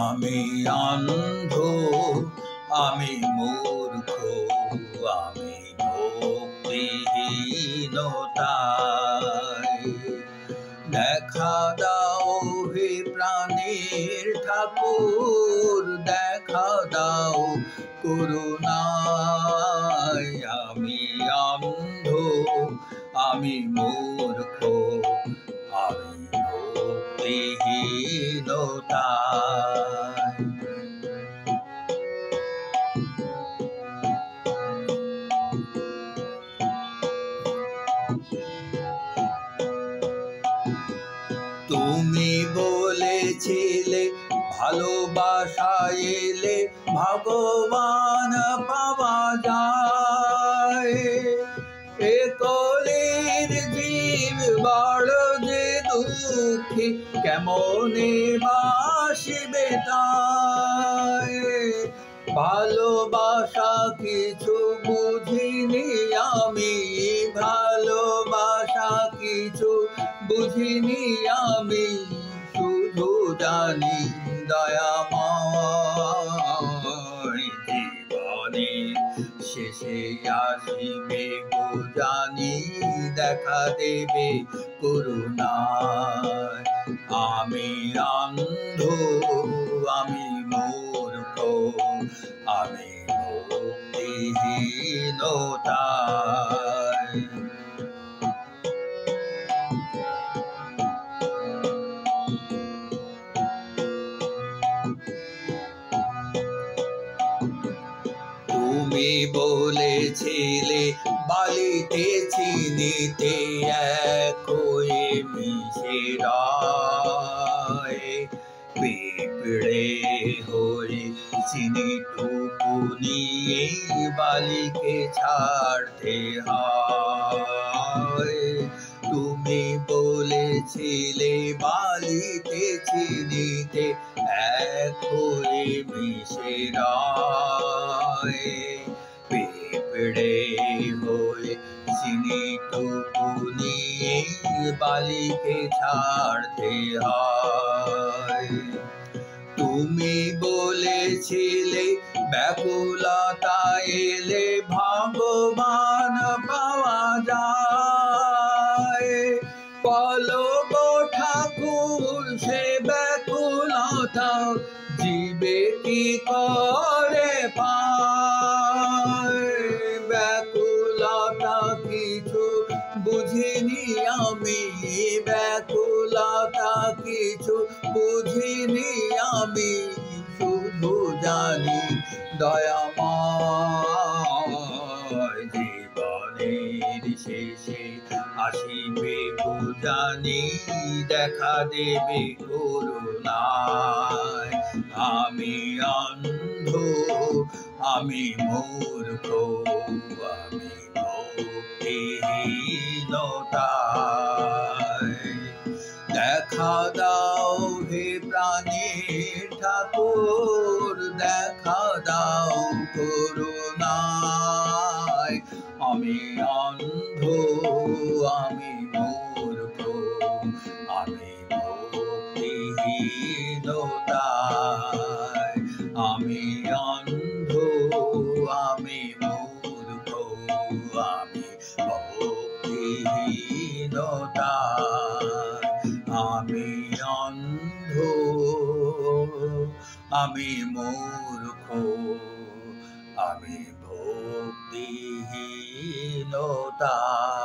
আমি অন্ধ, আমি মূর্খ, আমি ভক্তিহীনতায়। দেখা দাও হে প্রাণের ঠাকুর, দেখা দাও করুণায়। আমি অন্ধ, আমি মূর্খ, আমি ভক্তিহীনতায়। তুমি বলেছিলে ভালোবাসা এলে ভগবান পাওয়া যায়। এ কলির জীব বড় যে দুঃখী, কেমনে বাসিবে তাই। ভালোবাসা কিছু বুঝিনি আমি, ভালোবাসা কিছু বুঝিনি আমি, শুধু জানি দয়াময়। জীবনের শেষে আসিবে গো জানি, দেখা দেবে করুণায়। আমি অন্ধ, আমি মূর্খ, আমি ভক্তিহীনতায়। তুমি বলেছিলে বালিতে চিনিতে এক হয়ে মিশে রয়। পিঁপড়ে হয়ে চিনিটুকু নিয়ে বালিকে ছাড়তে হয়। তুমি বলেছিলে বালিতে চিনিতে এক হয়ে মিশে রয়। পিঁপড়ে হয়ে চিনিটুকু নিয়ে বালিকে ছাড়তে হয়। তুমি বলেছিলে ব্যাকুলতা এলে ভগবান পাওয়া যায়। বলো গো ঠাকুর সে ব্যাকুলতা জীবে কি করে পায়। ব্যাকুলতা কিছু বুঝিনি আমি, ব্যাকুলতা কিছু বুঝিনি আমি, শুধু জানি দয়াময়। জীবনের শেষে আসিবে গো জানি, দেখা দেবে করুণায়। আমি অন্ধ, আমি মূর্খ, আমি ভক্তিহীনতায়। দেখা দাও হে প্রাণের ঠাকুর, দেখা দাও করুণায়। আমি অন্ধ, আমি মূর্খ, আমি ভক্তিহীনতায়। আমি অন্ধ, আমি মূর্খ, আমি ভক্তিহীনতায়। আমি অন্ধ, আমি মূর্খ, আমি ভক্তিহীনতায়।